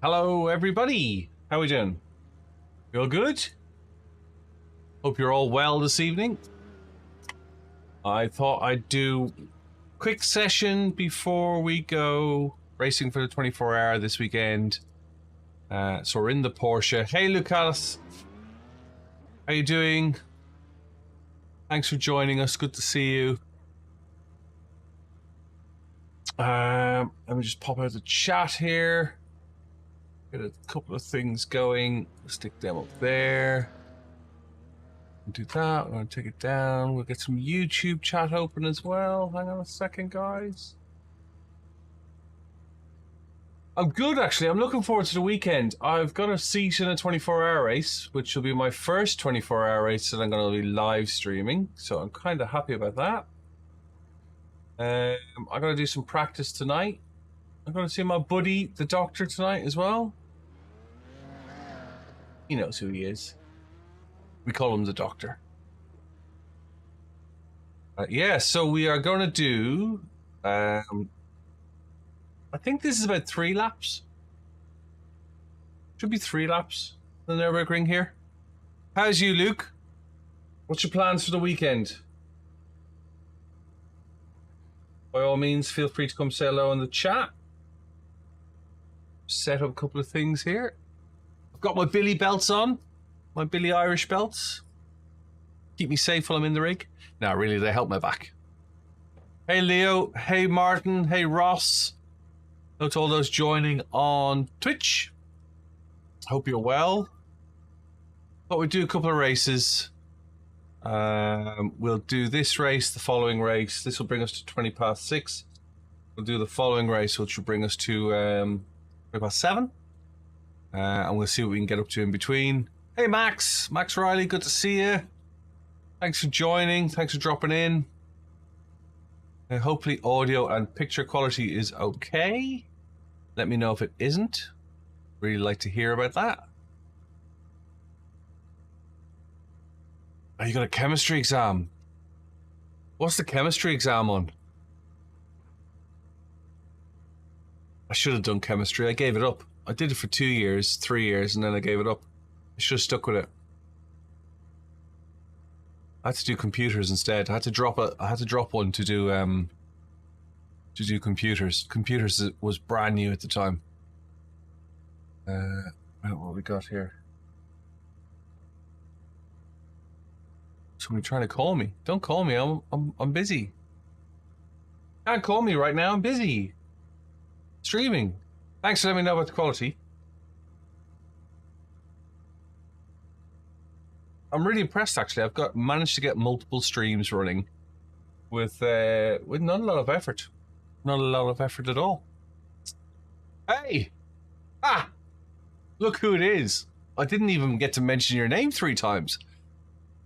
Hello, everybody. How are we doing? You all good? Hope you're all well this evening. I thought I'd do a quick session before we go racing for the 24-hour this weekend. So we're in the Porsche. Hey, Lucas. How you doing? Thanks for joining us. Good to see you. Let me just pop out the chat here. Get a couple of things going. Stick them up there. Do that. I'm going to take it down. We'll get some YouTube chat open as well. Hang on a second, guys. I'm good, actually. I'm looking forward to the weekend. I've got a seat in a 24-hour race, which will be my first 24-hour race that I'm going to be live streaming. So I'm kind of happy about that. I'm going to do some practice tonight. I'm going to see my buddy, the doctor, tonight as well. He knows who he is. We call him the doctor. Yeah, so we are going to do... I think this is about 3 laps. Should be 3 laps on the Nürburgring here. How's you, Luke? What's your plans for the weekend? By all means, feel free to come say hello in the chat. Set up a couple of things here. I've got my Billy belts on. My BillyOirish belts. Keep me safe while I'm in the rig. No, really, they help my back. Hey, Leo. Hey, Martin. Hey, Ross. Hello to all those joining on Twitch. Hope you're well. Thought we'd do a couple of races. We'll do this race, the following race. This will bring us to 6:20. We'll do the following race, which will bring us to 7:20. And we'll see what we can get up to in between. Hey, Max. Max Riley, good to see you. Thanks for joining. Thanks for dropping in. Hopefully audio and picture quality is okay. Let me know if it isn't. Really like to hear about that. Oh, you got a chemistry exam. What's the chemistry exam on? I should have done chemistry. I gave it up. I did it for 2 years, 3 years, and then I gave it up. I should have stuck with it. I had to do computers instead. I had to drop one to do computers. Computers was brand new at the time. What we got here? Somebody trying to call me. Don't call me. I'm busy. Can't call me right now. I'm busy. Streaming. Thanks for letting me know about the quality. I'm really impressed, actually. I've managed to get multiple streams running with not a lot of effort. Not a lot of effort at all. Hey! Ah! Look who it is. I didn't even get to mention your name 3 times.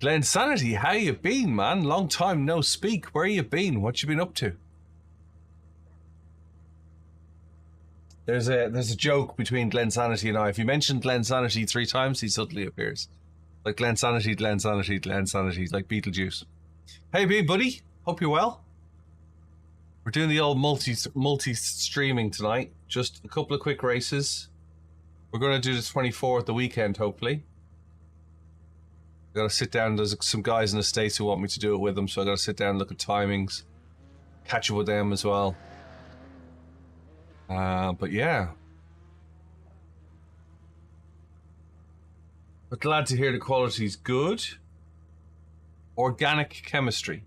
Glenn Sanity, how you been, man? Long time no speak. Where you been? What you been up to? There's a joke between Glenn Sanity and I. If you mention Glenn Sanity 3 times, he suddenly appears. Like Glenn Sanity, Glenn Sanity, Glenn Sanity, like Beetlejuice. Hey, buddy. Hope you're well. We're doing the old multi-streaming tonight. Just a couple of quick races. We're going to do the 24th the weekend, hopefully. I've got to sit down. There's some guys in the States who want me to do it with them, so I've got to sit down and look at timings. Catch up with them as well. But yeah. But glad to hear the quality's good. Organic chemistry.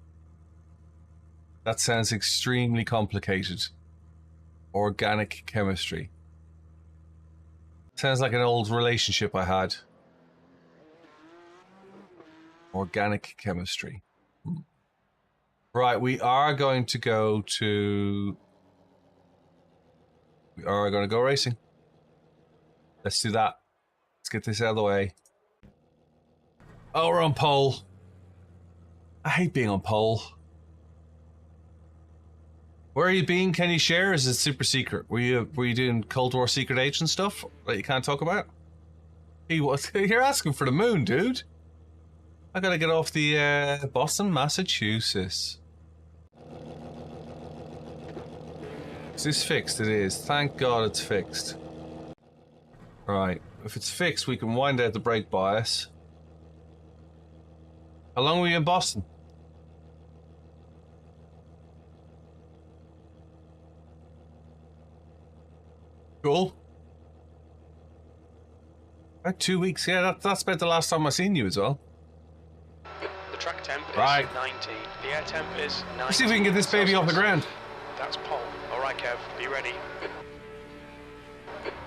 That sounds extremely complicated. Organic chemistry. Sounds like an old relationship I had. Organic chemistry. Right, we are going to go racing. Let's do that. Let's get this out of the way. Oh, we're on pole. I hate being on pole. Where are you being? Can you share? Or is it super secret? Were you doing Cold War secret agent stuff that you can't talk about? You're asking for the moon, dude. I gotta get off the Boston, Massachusetts. Is this fixed? It is. Thank God it's fixed. Right. If it's fixed, we can wind out the brake bias. How long were you in Boston? Cool. About 2 weeks. Yeah, that's about the last time I seen you as well. The track temp is Right. 19. The air temp is 19. Let's see if we can get this baby off the ground. That's pole. All right, Kev. Be ready.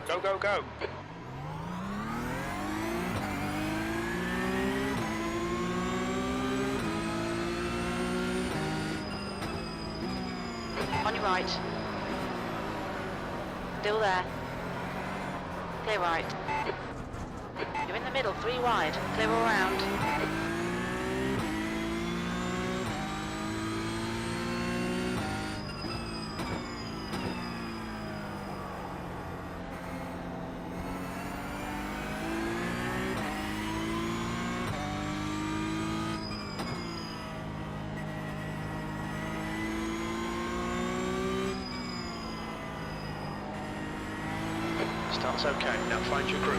Go, go, go. On your right. Still there. Clear right. You're in the middle, 3 wide. Clear all round. Start's okay. Now find your groove.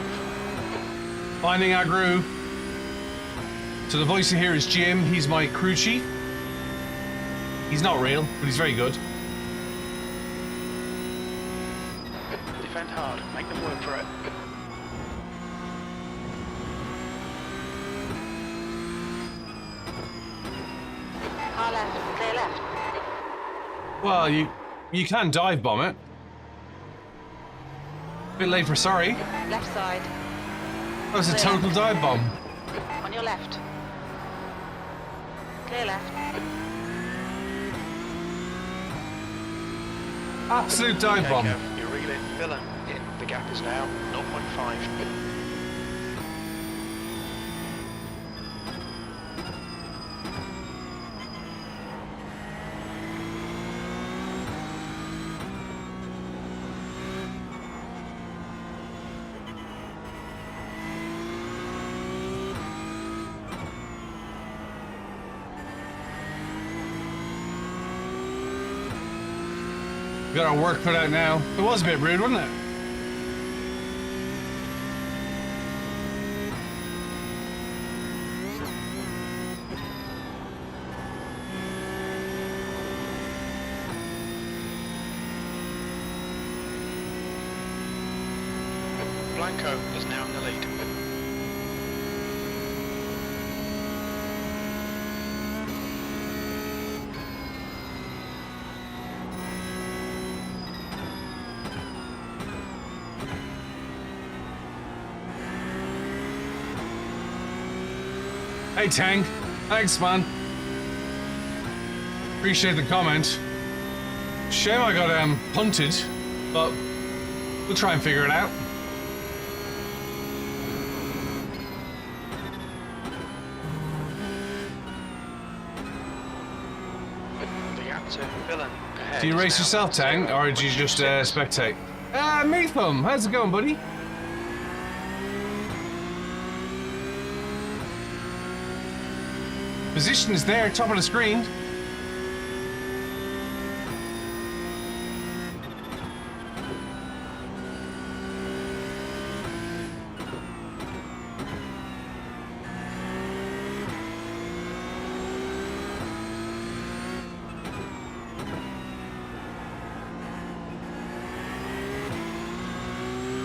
Finding our groove. So the voice you hear is Jim. He's my crew chief. He's not real, but he's very good. Defend hard. Make them work for it. Car left. Clear left. Well, you can dive bomb it. Bit late for sorry. Left side. That was a total dive bomb. On your left. Clear left. Absolute dive bomb. Okay, Kev. You're reeling. Villain. In. The gap is now 0.5. We got our work cut out now. It was a bit rude, wasn't it? Blanco is now in the lead. Hey, Tang. Thanks, man. Appreciate the comment. Shame I got punted, but we'll try and figure it out. The gap to Villain ahead. Do you is race now yourself, Tang, or do you just 0.26. spectate? Meatham, how's it going, buddy? Position is there, top of the screen.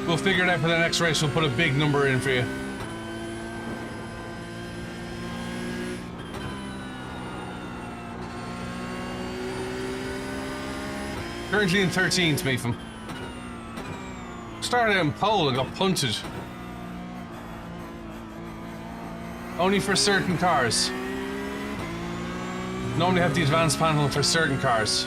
We'll figure it out for the next race. We'll put a big number in for you. Currently in 13th, Meatham. Started out in pole and got punted. Only for certain cars. Normally have the advanced panel for certain cars.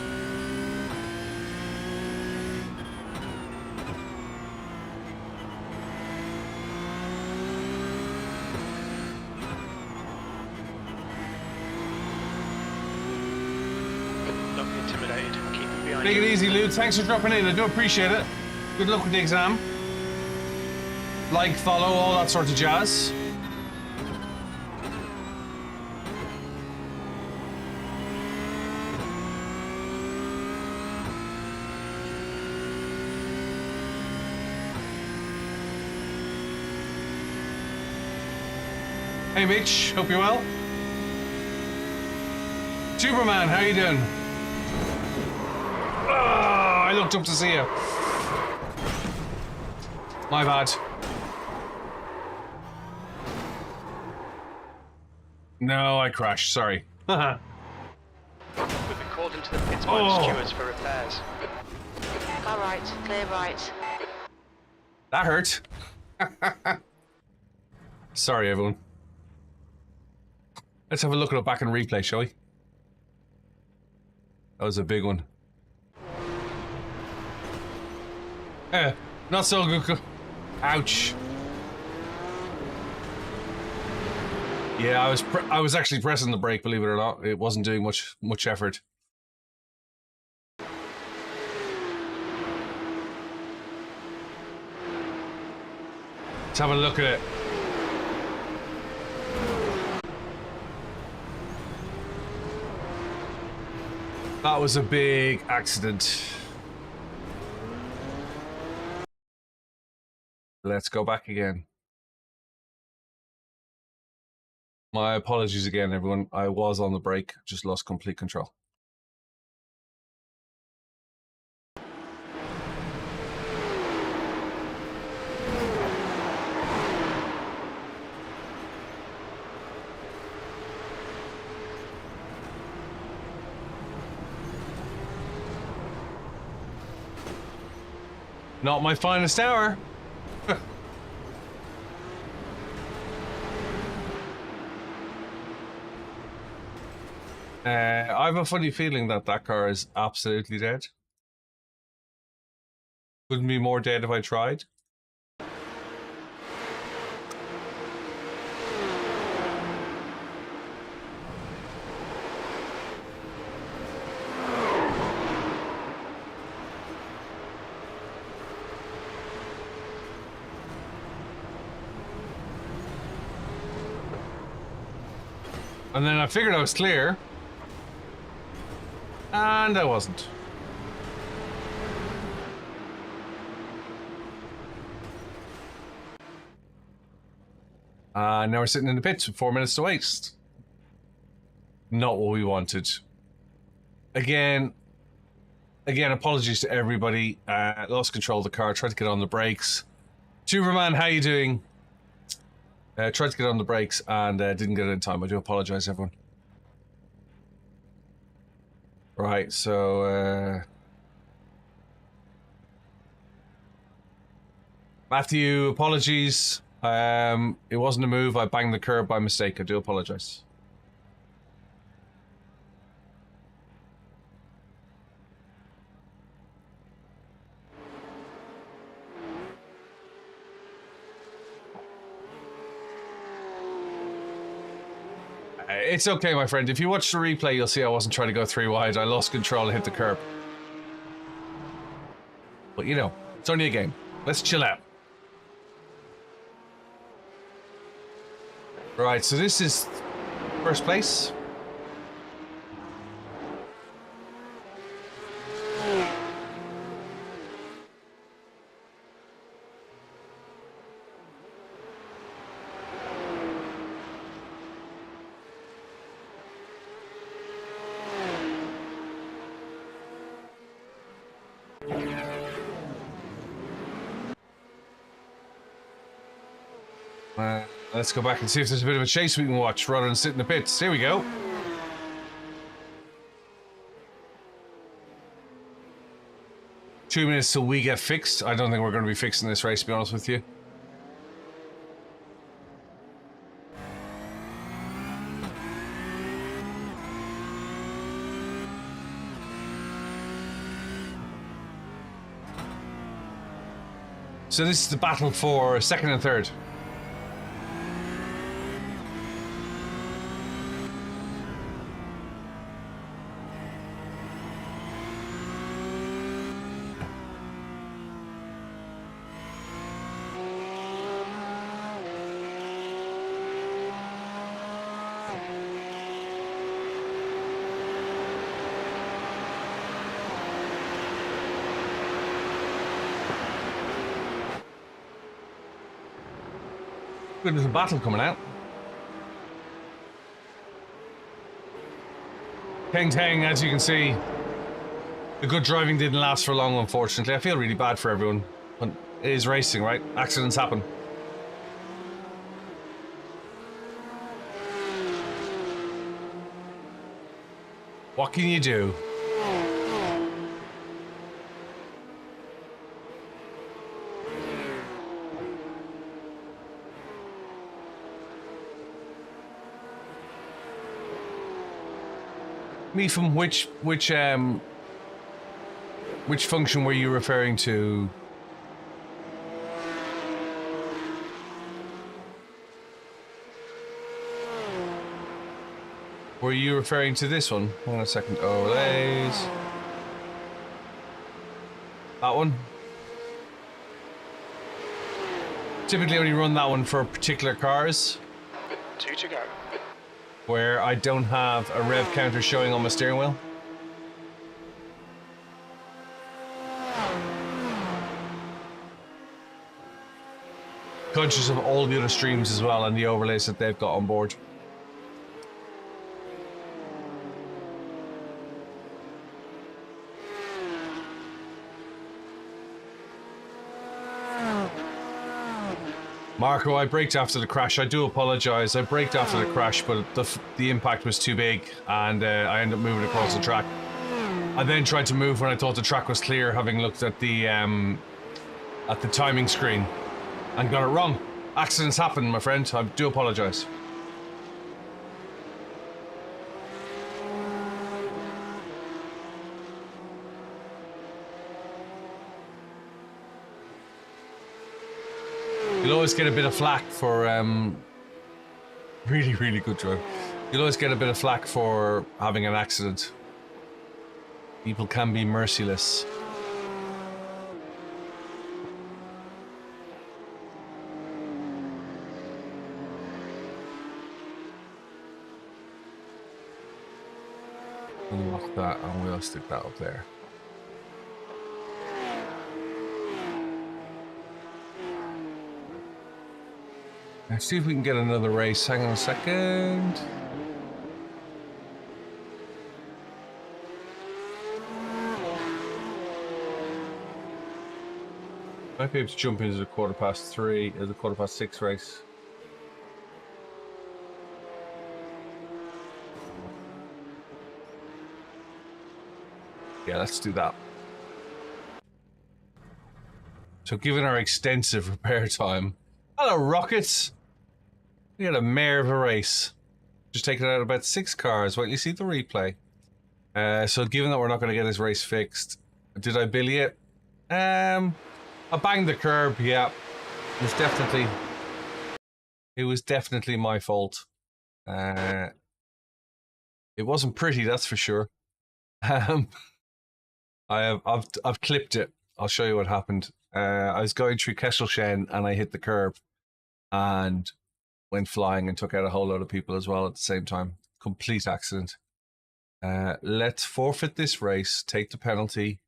Don't be intimidated. Keep it behind Take you. it easy, Lude. Thanks for dropping in. I do appreciate it. Good luck with the exam. Like, follow, all that sort of jazz. Hey Mitch, hope you're well. Superman, how you doing? Oh, I looked up to see you. My bad. No, I crashed, sorry. We've been called into the pits by the stewards for repairs. Car right, clear right. That hurt. Sorry, everyone. Let's have a look at it back in replay, shall we? That was a big one. Not so good. Ouch. Yeah, I was actually pressing the brake, believe it or not. It wasn't doing much effort. Let's have a look at it. That was a big accident. Let's go back again. My apologies again, everyone. I was on the brake, just lost complete control. Not my finest hour. I have a funny feeling that car is absolutely dead. Wouldn't be more dead if I tried. And then I figured I was clear. And I wasn't. Now we're sitting in the pits with 4 minutes to waste. Not what we wanted. Again, apologies to everybody. Lost control of the car, tried to get on the brakes. Superman, how you doing? Tried to get on the brakes and didn't get it in time. I do apologize, everyone. Right, so Matthew, apologies. It wasn't a move. I banged the curb by mistake. I do apologize. It's okay, my friend. If you watch the replay, you'll see I wasn't trying to go 3 wide. I lost control and hit the curb. But you know, it's only a game. Let's chill out. Right, so this is first place. Let's go back and see if there's a bit of a chase we can watch rather than sit in the pits. Here we go. Two minutes till we get fixed. I don't think we're going to be fixing this race, to be honest with you. So this is the battle for second and third. Good little battle coming out. Tang, as you can see, the good driving didn't last for long, unfortunately. I feel really bad for everyone. But it is racing, right? Accidents happen. What can you do? Me from which function were you referring to? Were you referring to this one? Hang on a second. Overlays. That one? Typically only run that one for particular cars. 2 to go. Where I don't have a rev counter showing on my steering wheel. Conscious of all the other streams as well and the overlays that they've got on board. Marco, I braked after the crash. I do apologise. I braked after the crash, but the impact was too big, and I ended up moving across the track. I then tried to move when I thought the track was clear, having looked at the timing screen, and got it wrong. Accidents happen, my friend. I do apologise. You'll always get a bit of flack for really, really good drive. You'll always get a bit of flack for having an accident. People can be merciless. Unlock that and we'll stick that up there. Let's see if we can get another race. Hang on a second. Might be able to jump into the 3:15 or the 6:15 race. Yeah, let's do that. So given our extensive repair time... Hello, Rockets! We had a mare of a race. Just taking out about 6 cars. Well, you see the replay. So given that we're not going to get this race fixed, did I billy it? I banged the curb, yeah. It was definitely my fault. It wasn't pretty, that's for sure. I've clipped it. I'll show you what happened. I was going through Kesselchen and I hit the curb and went flying and took out a whole load of people as well at the same time. Complete accident. Let's forfeit this race, take the penalty,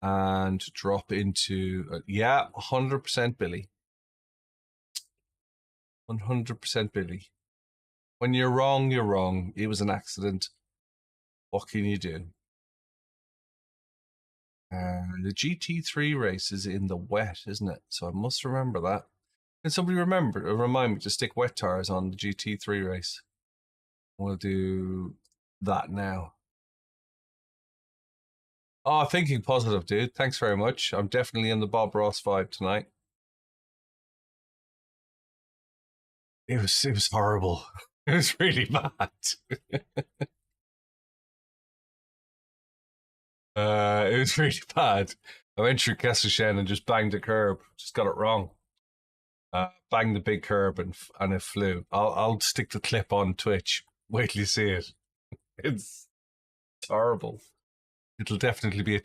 and drop into... yeah, 100% Billy. 100% Billy. When you're wrong, you're wrong. It was an accident. What can you do? The GT3 race is in the wet, isn't it? So I must remember that. Can somebody remind me to stick wet tires on the GT3 race? We'll do that now. Oh, thinking positive, dude. Thanks very much. I'm definitely in the Bob Ross vibe tonight. It was horrible. It was really bad. It was really bad. I went through Kesselchen and just banged the curb. Just got it wrong. Banged the big curb and it flew. I'll stick the clip on Twitch. Wait till you see it. It's horrible. It'll definitely be a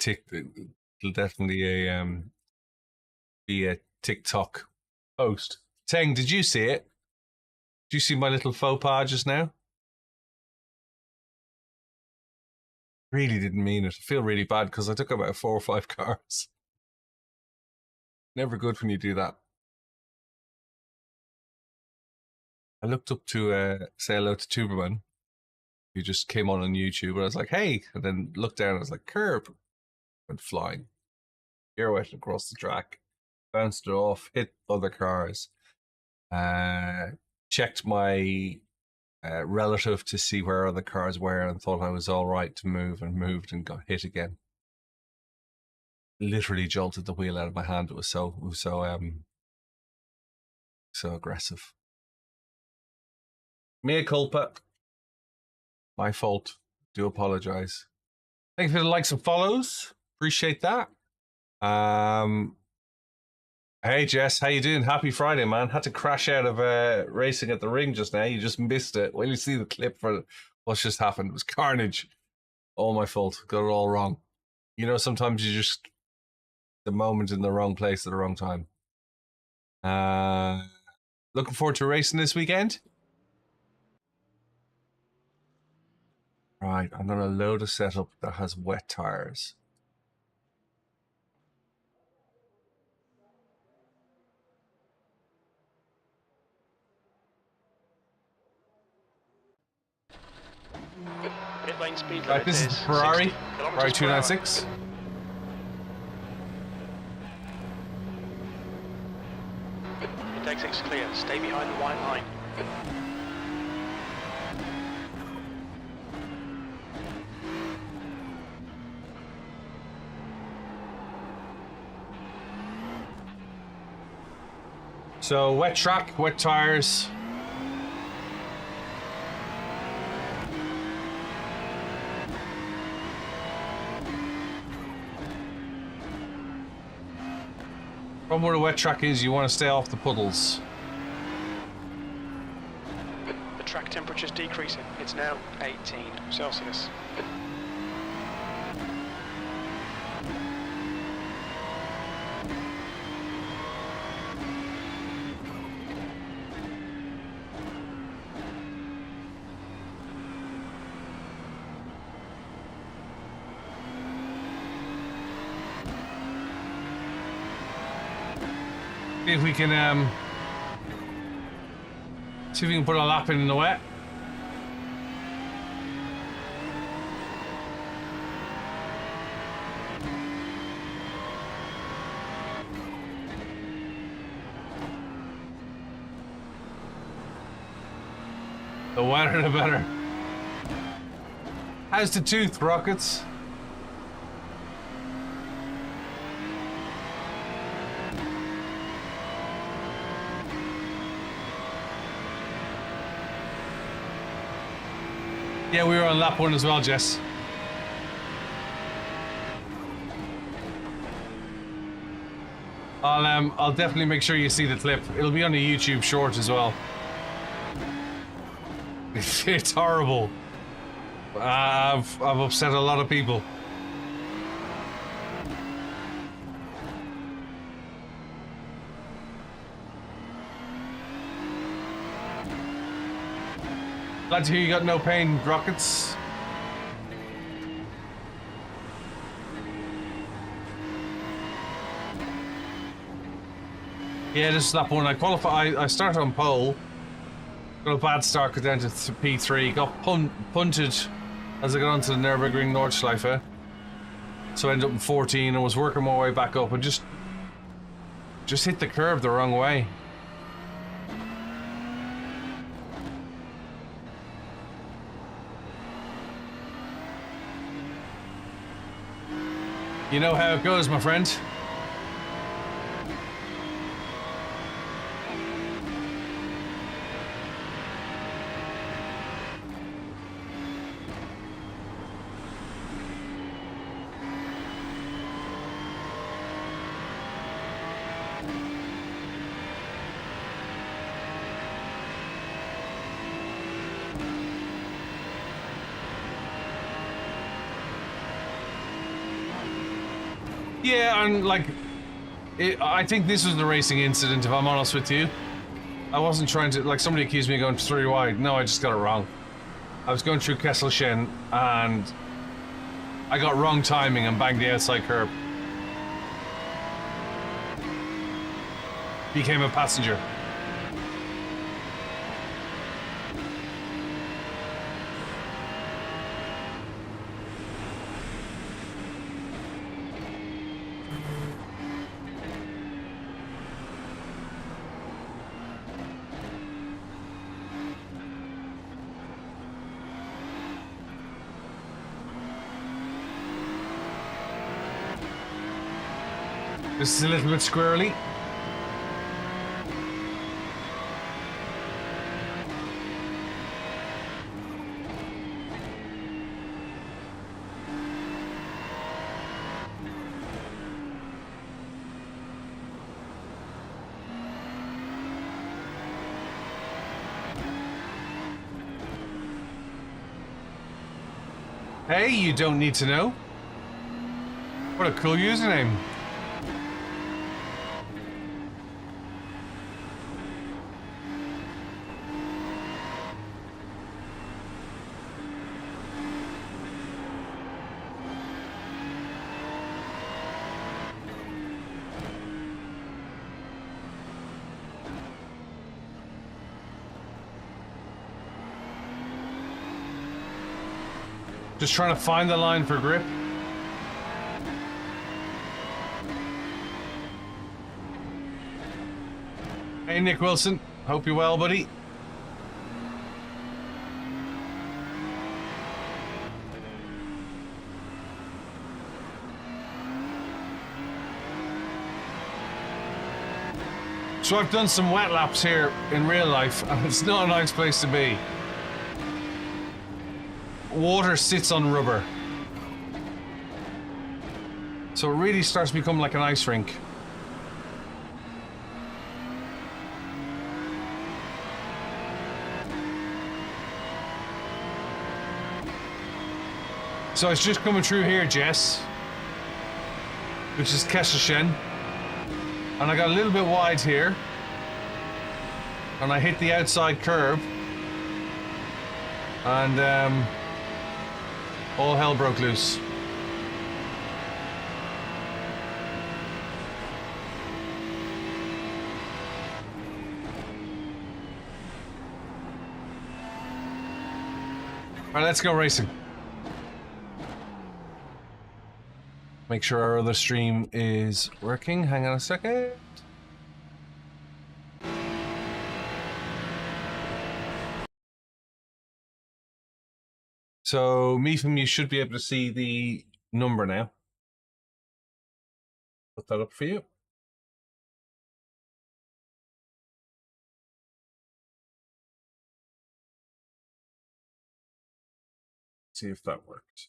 TikTok post. Teng, did you see it? Did you see my little faux pas just now? Really didn't mean it. I feel really bad because I took about 4 or 5 cars. Never good when you do that. I looked up to say hello to Tuberman. He just came on YouTube, and I was like, "Hey!" And then looked down, and I was like, "Curb!" Went flying, pirouetted across the track, bounced it off, hit other cars. Checked my relative to see where other cars were, and thought I was all right to move, and moved and got hit again. Literally jolted the wheel out of my hand. It was so aggressive. Mea culpa. My fault. Do apologize. Thank you for the likes and follows. Appreciate that. Hey Jess, how you doing? Happy Friday, man. Had to crash out of racing at the ring just now. You just missed it. Well, you see the clip for what's just happened. It was carnage. All my fault. Got it all wrong. You know, sometimes you just the moment in the wrong place at the wrong time. Looking forward to racing this weekend. Right, I'm gonna load a setup that has wet tires. Pit lane speed Right, limit this is is Ferrari, 60 kilometers Ferrari per hour. 296. Pit exit's clear. Stay behind the white line. So wet track, wet tires. From where the wet track is, you want to stay off the puddles. The track temperature's decreasing. It's now 18 Celsius. See if we can put a lap in the wet. The wetter the better. How's the tooth, Rockets? Yeah, we were on lap 1 as well, Jess. I'll definitely make sure you see the clip. It'll be on the YouTube short as well. It's horrible. I've upset a lot of people. Glad to hear you got no pain, Rockets. Yeah, this is lap 1. I qualify. I start on pole. Got a bad start, got down to P3. Got punted as I got onto the Nürburgring Nordschleife. So I ended up in 14 and was working my way back up and just hit the curb the wrong way. You know how it goes, my friend. Yeah, and like, I think this was the racing incident, if I'm honest with you. I wasn't trying to, like, somebody accused me of going 3 wide. No, I just got it wrong. I was going through Kesselchen and I got wrong timing and banged the outside curb. Became a passenger. This is a little bit squirrely. Hey, you don't need to know. What a cool username. Just trying to find the line for grip. Hey, Nick Wilson. Hope you're well, buddy. So I've done some wet laps here in real life, and it's not a nice place to be. Water sits on rubber. So it really starts to become like an ice rink. So it's just coming through here, Jess, which is Kesselchen. And I got a little bit wide here. And I hit the outside curb. And all hell broke loose. All right, let's go racing. Make sure our other stream is working. Hang on a second. So, Meefum, you should be able to see the number now. Put that up for you. See if that works.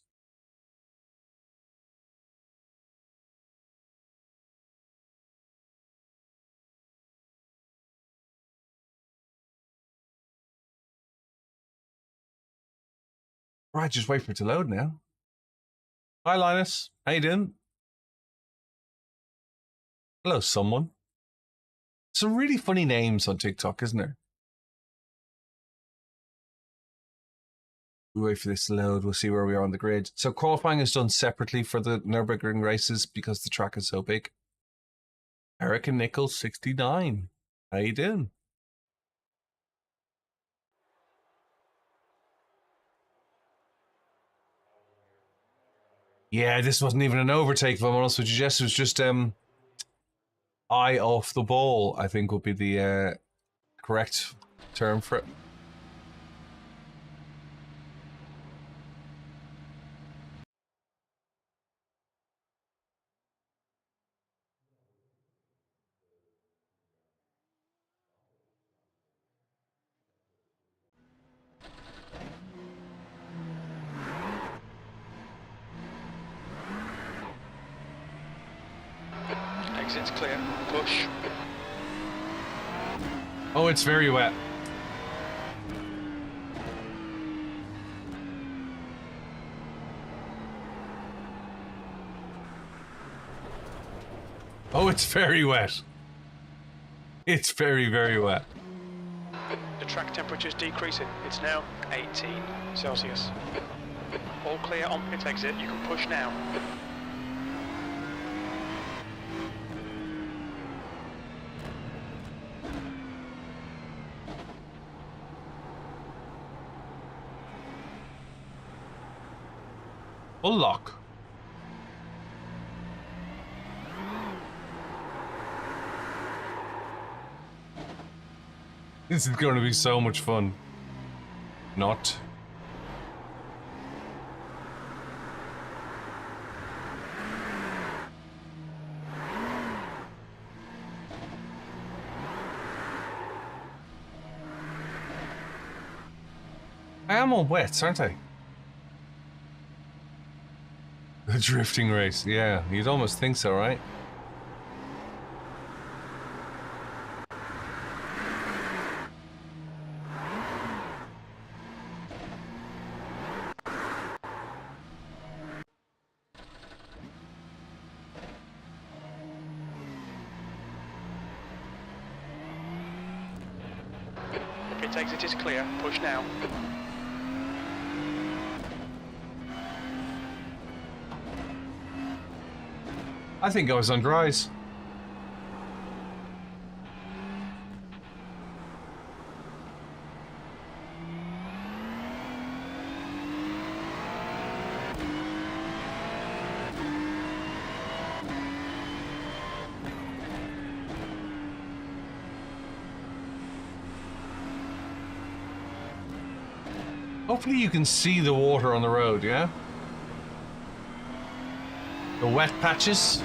Right, just wait for it to load now. Hi, Linus. How you doing? Hello, someone. Some really funny names on TikTok, isn't there? We wait for this to load. We'll see where we are on the grid. So qualifying is done separately for the Nürburgring races because the track is so big. Eric and Nichols, 69. How you doing? Yeah, this wasn't even an overtake, if I'm honest with you, Jess. It was just eye off the ball, I think would be the correct term for it. Exit's clear. Push. Oh, it's very wet. Oh, it's very wet. It's very, very wet. The track temperature is decreasing. It's now 18 Celsius. All clear on pit exit. You can push now. Full lock. This is going to be so much fun. Not. I am on wets, aren't I? The drifting race, yeah. You'd almost think so, right? The pit exit is clear. Push now. I think I was on dries. Hopefully you can see the water on the road, yeah? The wet patches.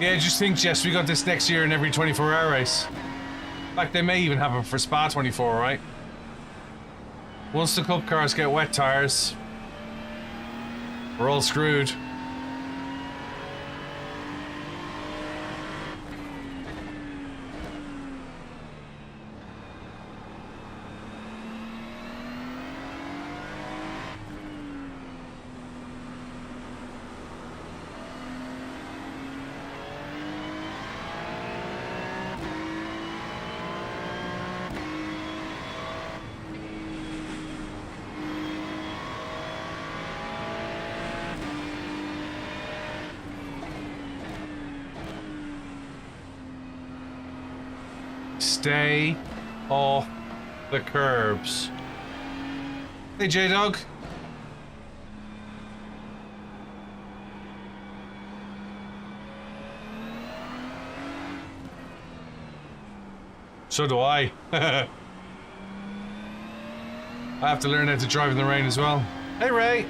Yeah, just think, Jess, we got this next year in every 24-hour race. In fact, they may even have it for Spa 24, right? Once the club cars get wet tires, we're all screwed. Stay off the curbs. Hey, J-Dog. So do I. I have to learn how to drive in the rain as well. Hey, Ray.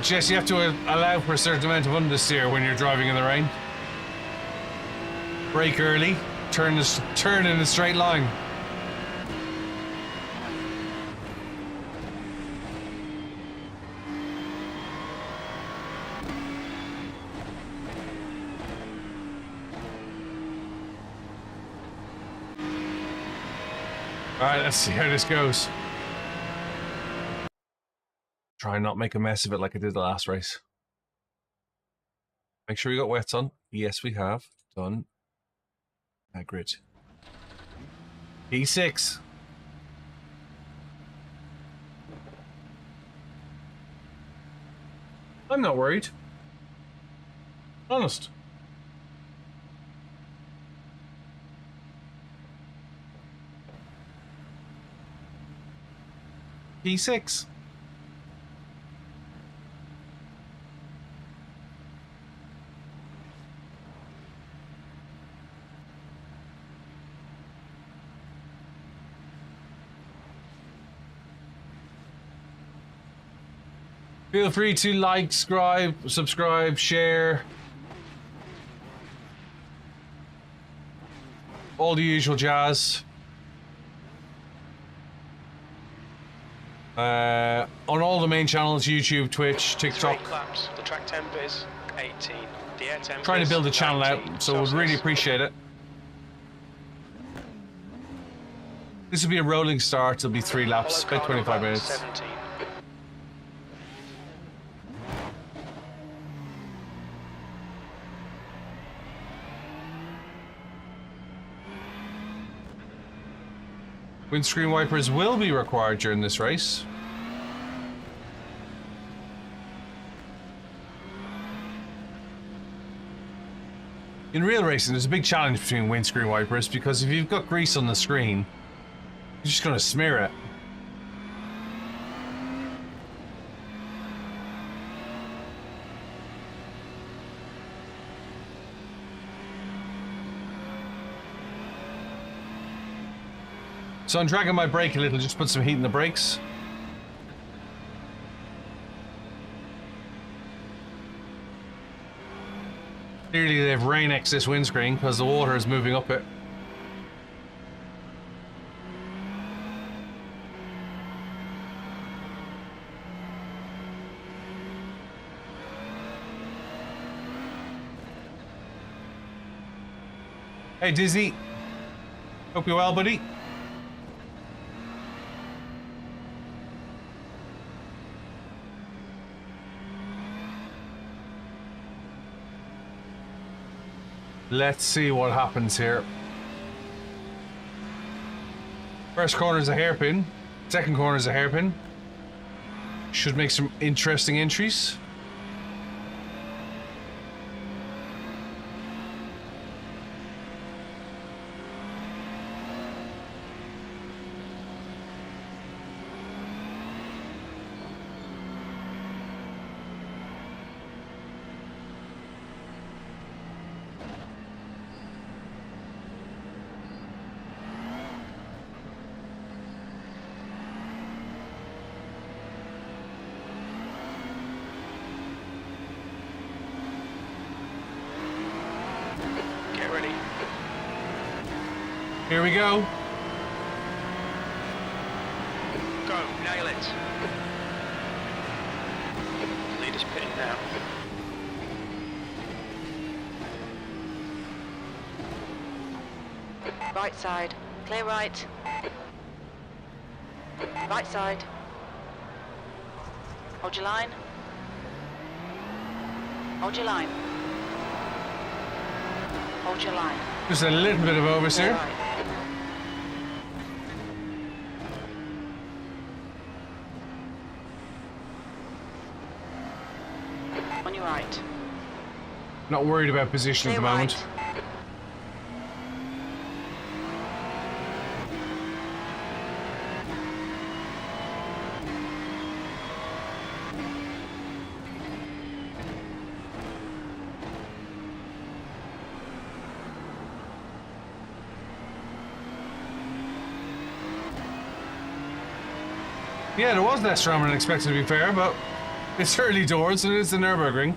Jess, you have to allow for a certain amount of understeer when you're driving in the rain. Brake early, turn in a straight line. Alright, let's see how this goes. Try and not make a mess of it like I did the last race. Make sure we got wets on. Yes, we have. Done. Grid. P6. I'm not worried. Honest. P6. Feel free to like, subscribe, share. All the usual jazz. On all the main channels, YouTube, Twitch, TikTok. 3 laps. The track temp is 18. The air temp Trying to is build the channel 19 out, so would really Celsius. appreciate it. This will be a rolling start. It'll be 3 laps, Follow about car 25 number minutes. 17. Windscreen wipers will be required during this race. In real racing, there's a big challenge between windscreen wipers because if you've got grease on the screen, you're just going to smear it. So I'm dragging my brake a little, just put some heat in the brakes. Clearly they've rain-xed this windscreen because the water is moving up it. Hey Dizzy, hope you're well, buddy. Let's see what happens here. First corner is a hairpin. Second corner is a hairpin. Should make some interesting entries. Get ready. Here we go. Go, nail it. Leader's pitting now. Right side. Clear right. Right side. Hold your line. Hold your line. Hold your line. Just a little bit of Clear oversteer. right. On your right. Not worried about position at Clear the moment. right. Yeah, there was less drama than expected, to be fair, but it's early doors and it's the Nürburgring.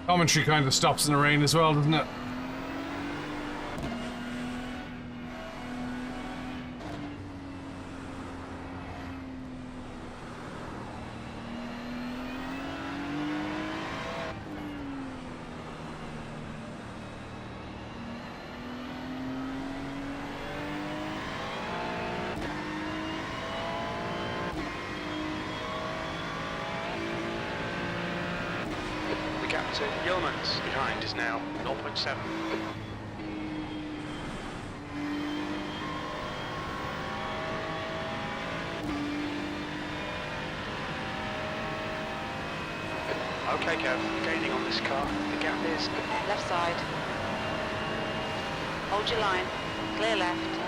Commentary kind of stops in the rain as well, doesn't it? into Yeomans. Behind is now 0.7. Okay, Kev, gaining on this car. The gap is Left side. Hold your line. Clear left.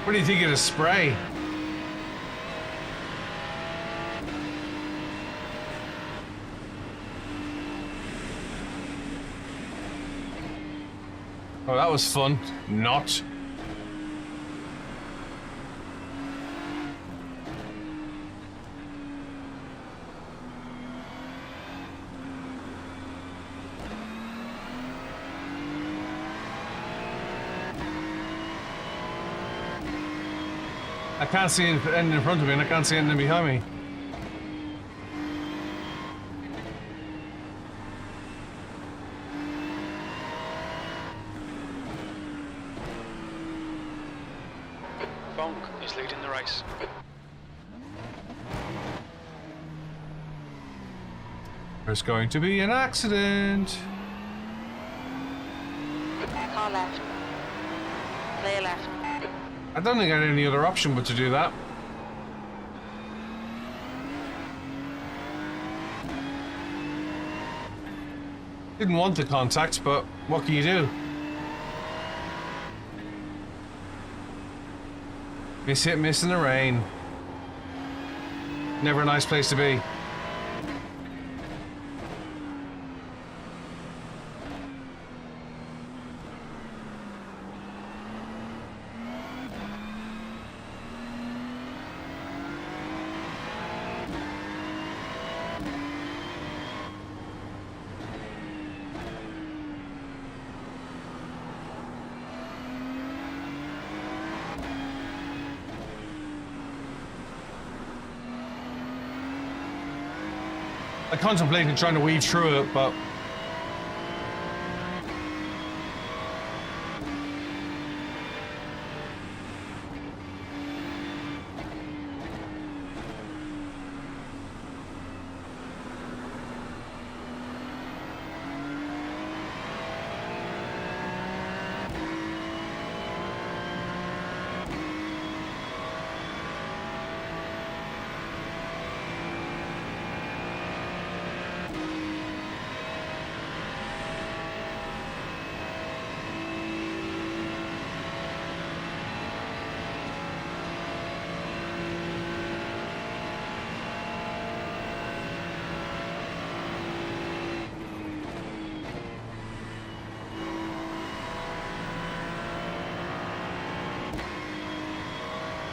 What do you think of the spray? Oh, that was fun. Not. I can't see anything in front of me and I can't see anything behind me. Fong is leading the race. There's going to be an accident. Car left. Clear left. I don't think I had any other option but to do that. Didn't want the contact, but what can you do? Miss hit, miss in the rain. Never a nice place to be. I contemplated trying to weave through it, but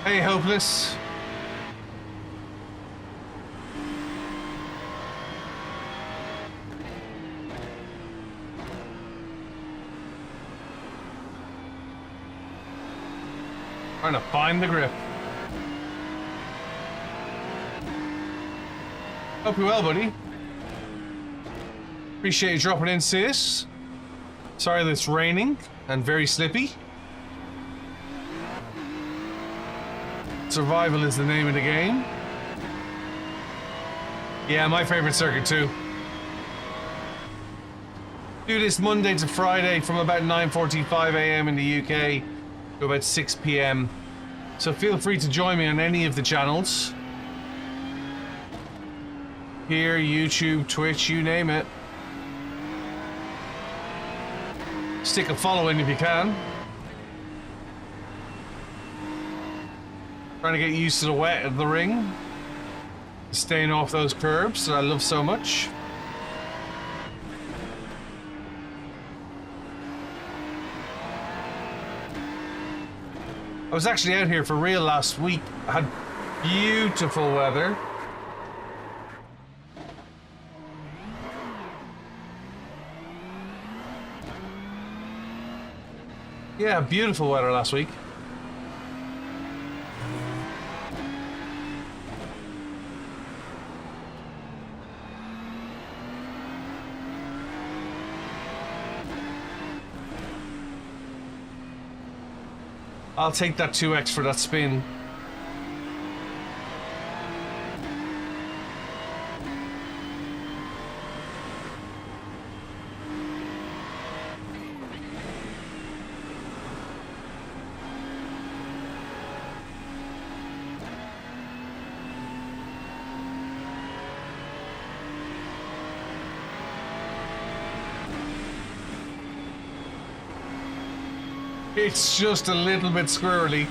hey, hopeless. Trying to find the grip. Hope you're well, buddy. Appreciate you dropping in, sis. Sorry that it's raining and very slippy. Survival is the name of the game. Yeah, my favorite circuit too. Do this Monday to Friday from about 9:45 a.m. in the UK to about 6 p.m. So feel free to join me on any of the channels. Here, YouTube, Twitch, you name it. Stick a follow in if you can. Trying to get used to the wet of the ring. Staying off those curbs that I love so much. I was actually out here for real last week. I had beautiful weather. Yeah, beautiful weather last week. I'll take that 2x for that spin. It's just a little bit squirrely.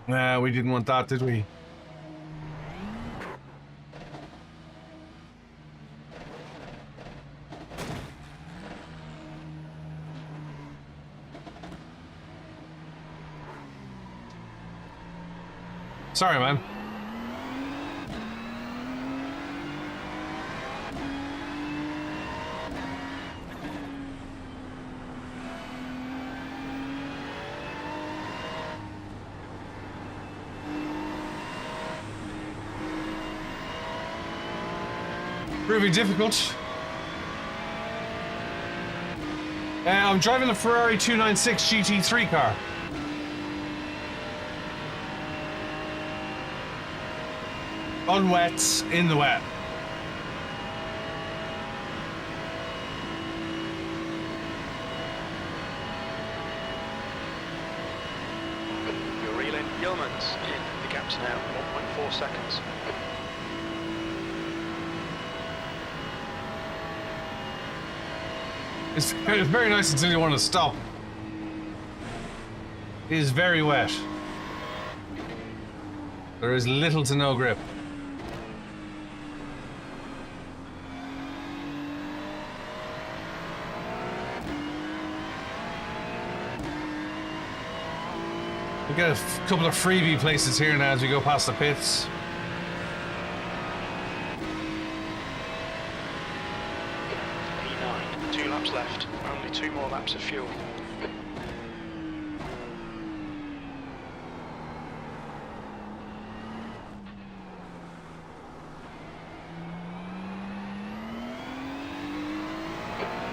Nah, we didn't want that, did we? Sorry, man. Proving difficult. I'm driving the Ferrari 296 GT3 car. On wets, in the wet. You're reeling Yeomans in. The gap's now 1.4 seconds. It's very nice until you want to stop. It is very wet. There is little to no grip. We get a couple of freebie places here now as we go past the pits. P9, 2 laps left. Only 2 more laps of fuel.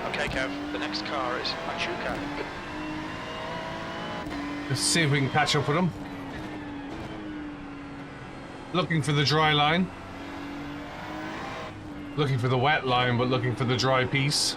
Okay, Kev, the next car is Machuca. Let's see if we can catch up with them. Looking for the dry line. Looking for the wet line, but looking for the dry piece.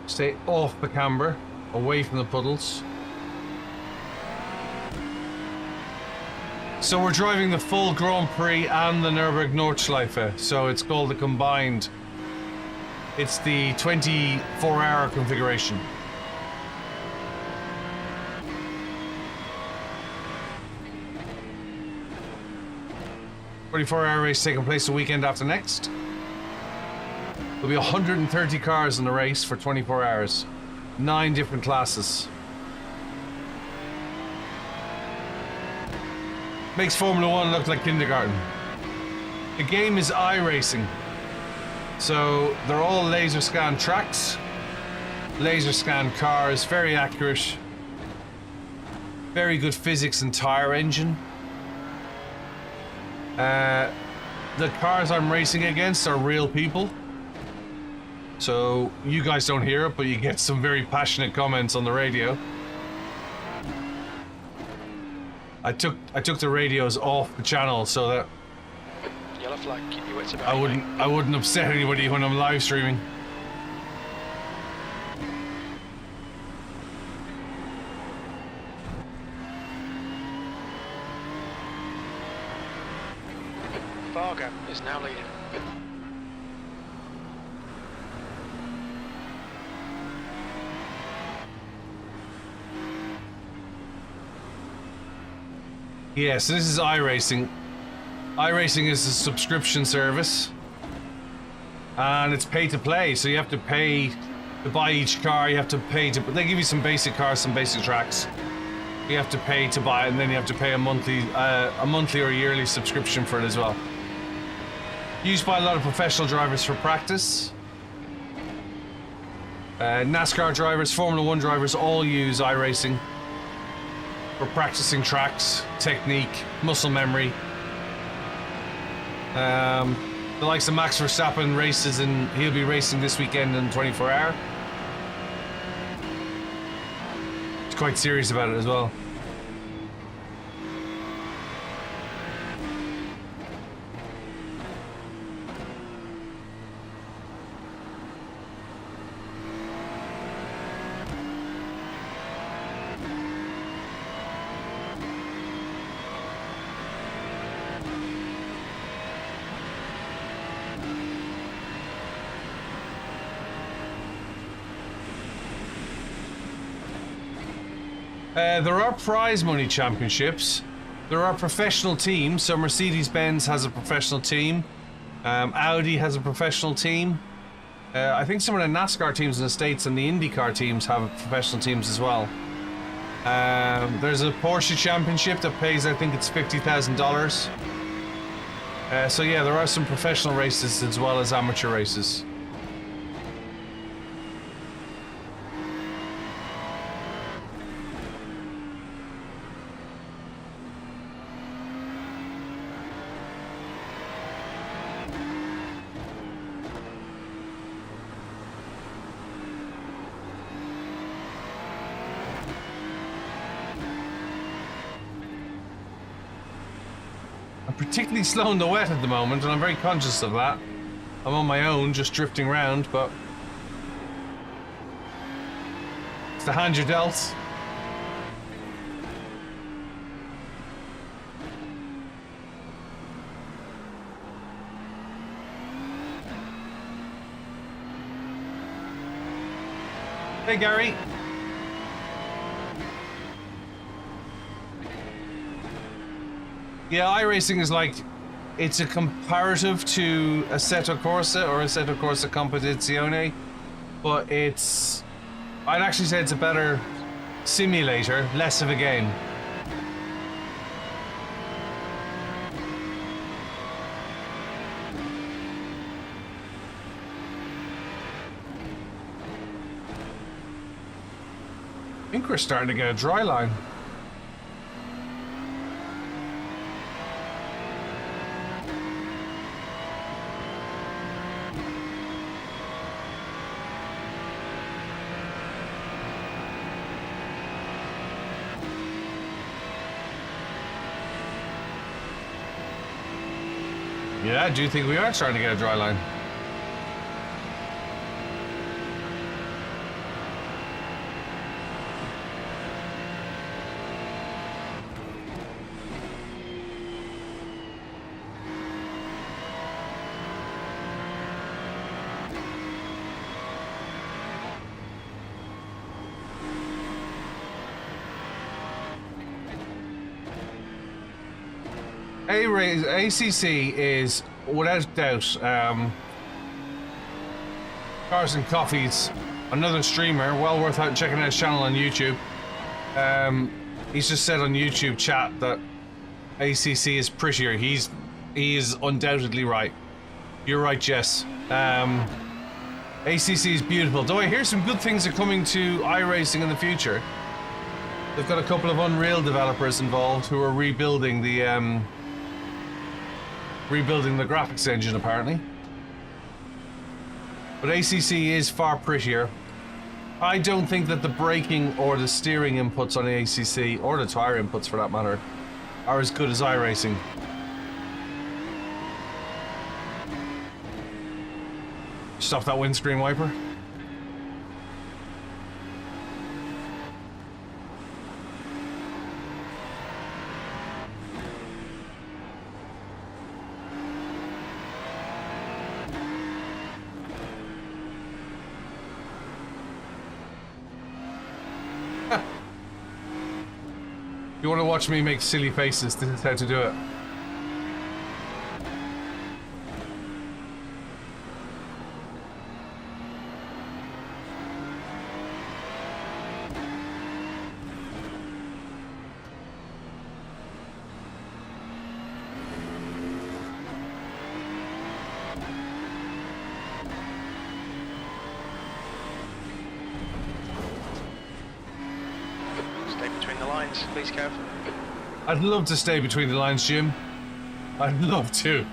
Stay off the camber, away from the puddles. So we're driving the full Grand Prix and the Nürburgring Nordschleife, so it's called the combined. It's the 24-hour configuration. "24-hour race taking place the weekend after next. There'll be 130 cars in the race for 24 hours. 9 different classes. Makes Formula 1 look like kindergarten. The game is iRacing. So they're all laser scan tracks, laser scan cars, very accurate, very good physics and tire engine. The cars I'm racing against are real people. So you guys don't hear it, but you get some very passionate comments on the radio. I took the radios off the channel so that Yellow flag, keep your wits about I wouldn't upset anybody when I'm live streaming. Varga is now leading. Yeah, so this is iRacing. iRacing is a subscription service. and it's pay to play. So you have to pay to buy each car. You have to pay to. They give you some basic cars, some basic tracks. You have to pay to buy it, and then you have to pay a monthly or yearly subscription for it as well. Used by a lot of professional drivers for practice. NASCAR drivers, Formula 1 drivers all use iRacing for practicing tracks, technique, muscle memory. The likes of Max Verstappen races, and he'll be racing this weekend in 24 hour. He's quite serious about it as well. There are prize money championships. There are professional teams. So Mercedes-Benz has a professional team. Audi has a professional team. I think some of the NASCAR teams in the States and the IndyCar teams have professional teams as well. There's a Porsche championship that pays, I think it's $50,000. So yeah, there are some professional races as well as amateur races. Particularly slow in the wet at the moment, and I'm very conscious of that. I'm on my own, just drifting around, but it's the hand you're dealt. Hey, Gary. Yeah, iRacing is like, it's a comparative to Assetto Corsa or Assetto Corsa Competizione, but it's, I'd actually say it's a better simulator, less of a game. I think we're starting to get a dry line. Yeah, I do think we are starting to get a dry line. ACC is, without doubt, Cars and Coffees, another streamer, well worth checking out his channel on YouTube. He's just said on YouTube chat that ACC is prettier. He is undoubtedly right. You're right, Jess. ACC is beautiful. Though I hear some good things are coming to iRacing in the future. They've got a couple of Unreal developers involved who are rebuilding the graphics engine, apparently. But ACC is far prettier. I don't think that the braking or the steering inputs on the ACC, or the tire inputs for that matter, are as good as iRacing. Stop that windscreen wiper. You want to watch me make silly faces? This is how to do it. lines, please, Kev. I'd love to stay between the lines, Jim. I'd love to.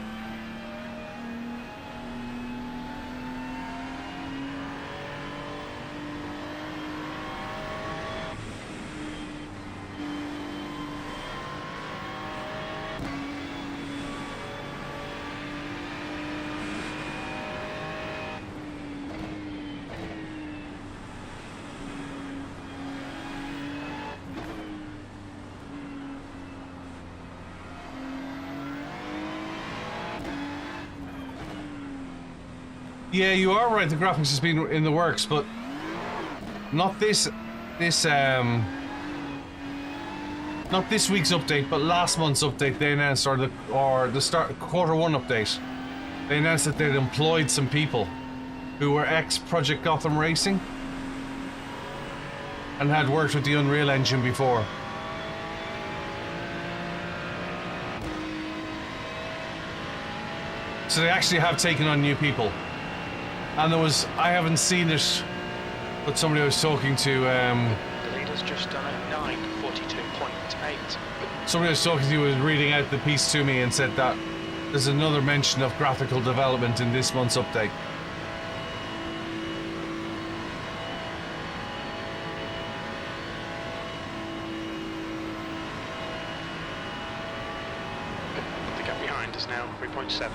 Yeah, you are right. The graphics has been in the works, but not this not this week's update, but last month's update. They announced, or the start Q1 update. They announced that they'd employed some people who were ex-Project Gotham Racing and had worked with the Unreal Engine before. So they actually have taken on new people. And there was, I haven't seen it, but somebody I was talking to, The leader's just done a 9:42.8. somebody I was talking to was reading out the piece to me and said that there's another mention of graphical development in this month's update. The gap behind is now 3.7.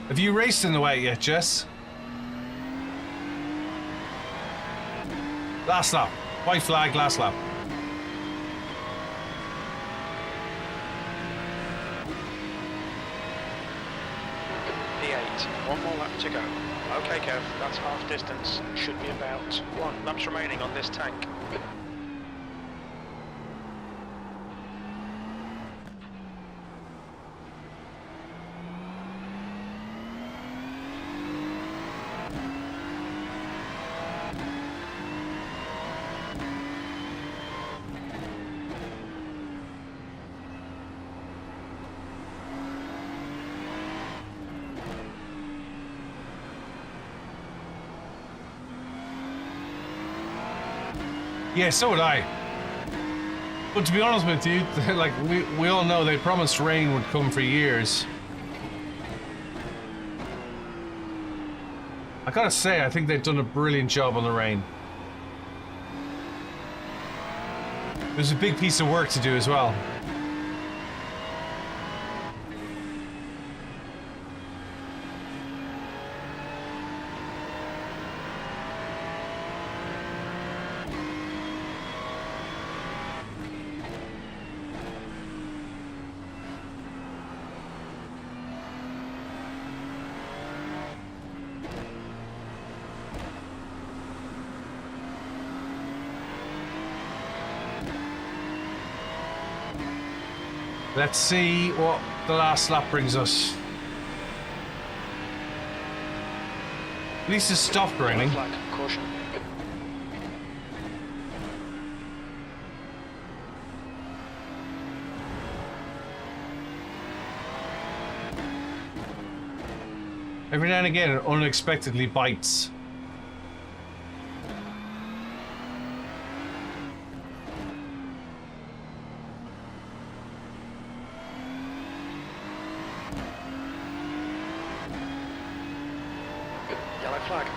Have you raced in the white yet, Jess? Last lap. White flag, last lap. P8, one more lap to go. Okay, Kev, that's half distance. Should be about 1 laps remaining on this tank. Yeah, so would I. But to be honest with you, like we all know they promised rain would come for years. I gotta say, I think they've done a brilliant job on the rain. There's a big piece of work to do as well. Let's see what the last lap brings us. At least it's stopped raining. Flag, caution. Every now and again, it unexpectedly bites. Yellow flag.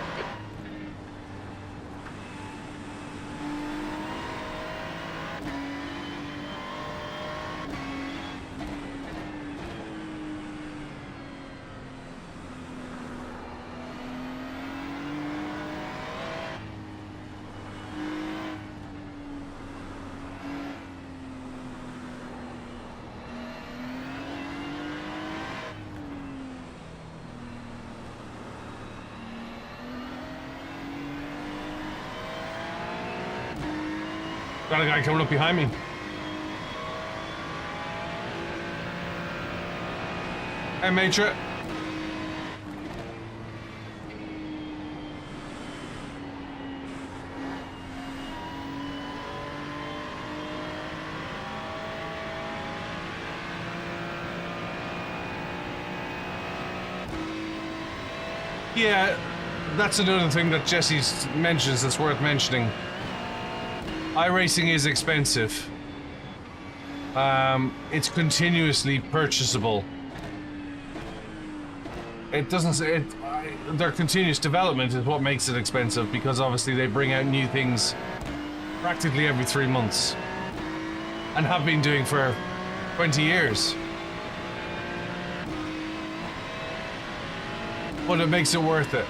Got a guy coming up behind me. Hey, Matra. Yeah, that's another thing that Jesse mentions that's worth mentioning. iRacing is expensive. It's continuously purchasable. It doesn't say their continuous development is what makes it expensive, because obviously they bring out new things practically every 3 months and have been doing for 20 years. But it makes it worth it.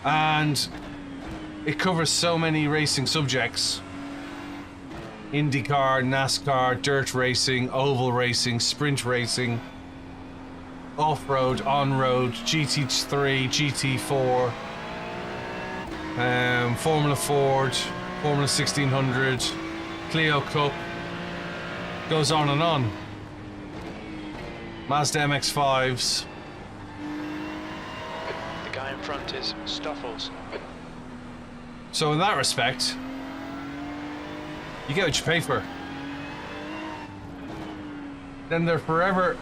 And it covers so many racing subjects. IndyCar, NASCAR, dirt racing, oval racing, sprint racing, off-road, on-road, GT3, GT4, Formula Ford, Formula 1600, Clio Cup, goes on and on. Mazda MX-5s. The guy in front is Stoffels. So in that respect, you get what you pay for. Then they're forever...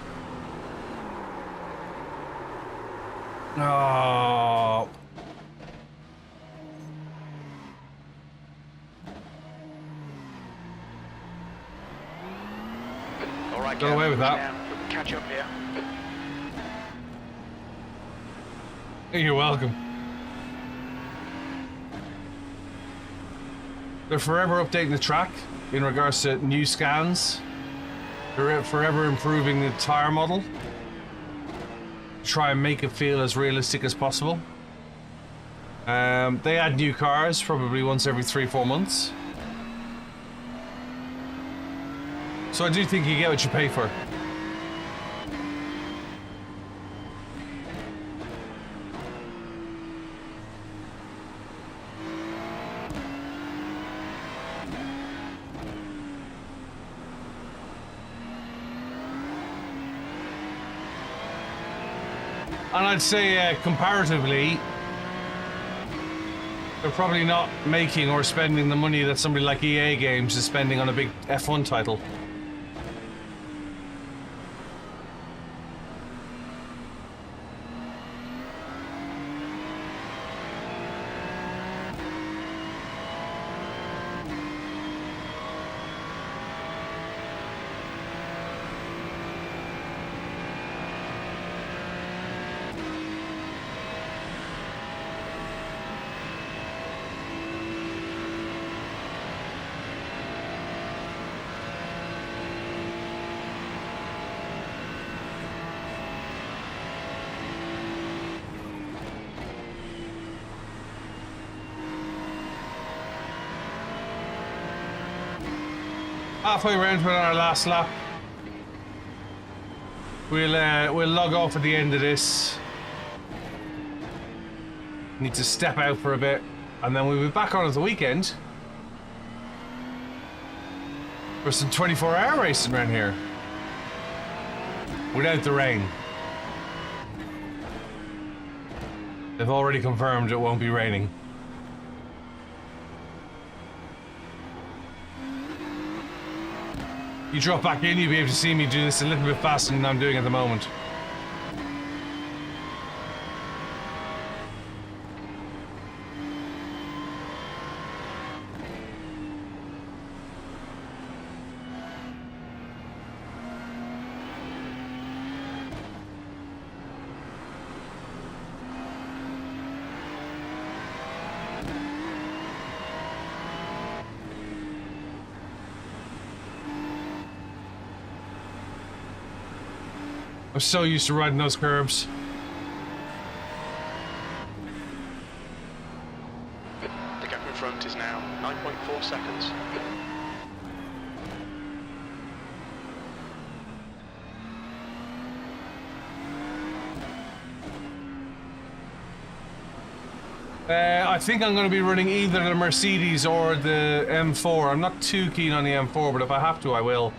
Oh. Alright, Got away with that. now. We can catch up here. You're welcome. They're forever updating the track in regards to new scans. They're forever improving the tire model. Try and make it feel as realistic as possible. They add new cars probably once every 3-4 months. So I do think you get what you pay for. And I'd say comparatively, they're probably not making or spending the money that somebody like EA Games is spending on a big F1 title. Halfway around with our last lap. We'll log off at the end of this. Need to step out for a bit, and then we'll be back on at the weekend for some 24-hour racing around here without the rain. They've already confirmed it won't be raining. You drop back in, you'll be able to see me do this a little bit faster than I'm doing at the moment. I'm so used to riding those curbs. The gap in front is now 9.4 seconds. I think I'm going to be running either the Mercedes or the M4. I'm not too keen on the M4, but if I have to, I will.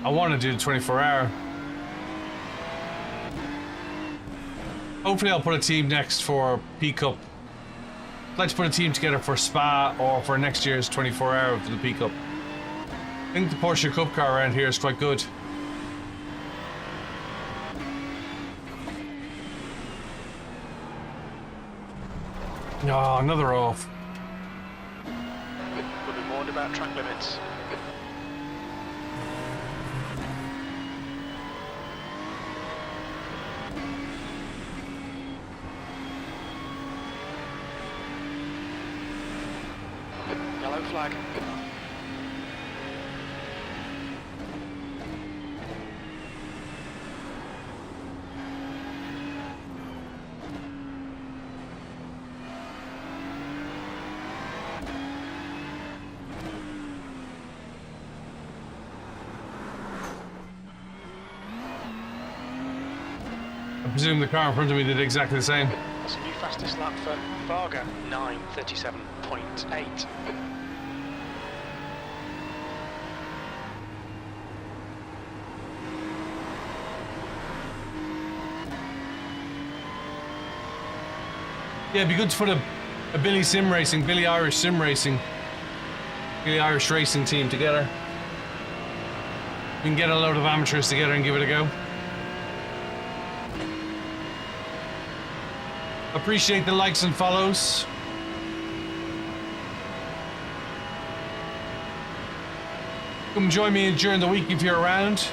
I want to do the 24-hour. Hopefully I'll put a team next for P Cup. I'd like to put a team together for Spa or for next year's 24-hour for the P Cup. I think the Porsche Cup car around here is quite good. Oh, another off. We'll be warned about track limits. Yellow flag. I presume the car in front of me did exactly the same. That's a new fastest lap for Varga, 9:37.8. Yeah, it'd be good to put a BillyOirish racing team together. We can get a load of amateurs together and give it a go. Appreciate the likes and follows. Come join me during the week if you're around.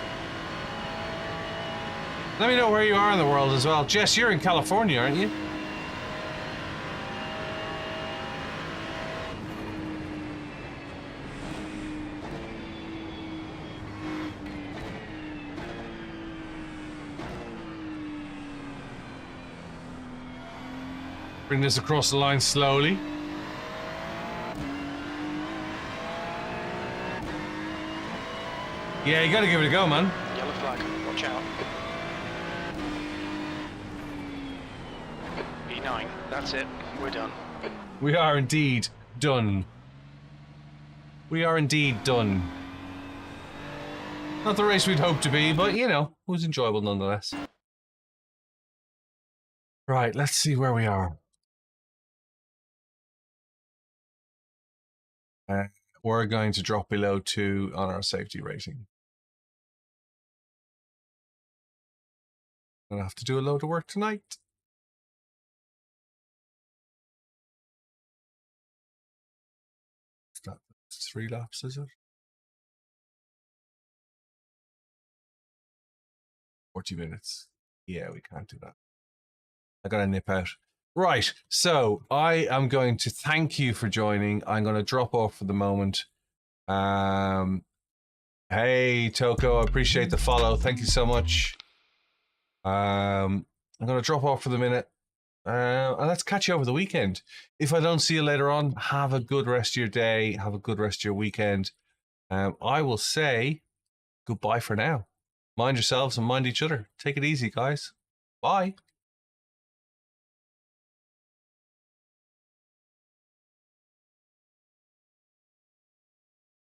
Let me know where you are in the world as well. Jess, you're in California, aren't you? Bring this across the line slowly. Yeah, you gotta give it a go, man. Yellow flag, watch out. E9, that's it, we're done. We are indeed done. We are indeed done. Not the race we'd hoped to be, but you know, it was enjoyable nonetheless. Right, let's see where we are. We're going to drop below 2 on our safety rating. I'll have to do a load of work tonight. That's 3 laps, is it? 40 minutes. Yeah, we can't do that. I gotta nip out. Right, so I am going to thank you for joining. I'm going to drop off for the moment. Hey, Toko, I appreciate the follow. Thank you so much. I'm going to drop off for the minute. And let's catch you over the weekend. If I don't see you later on, have a good rest of your day. Have a good rest of your weekend. I will say goodbye for now. Mind yourselves and mind each other. Take it easy, guys. Bye.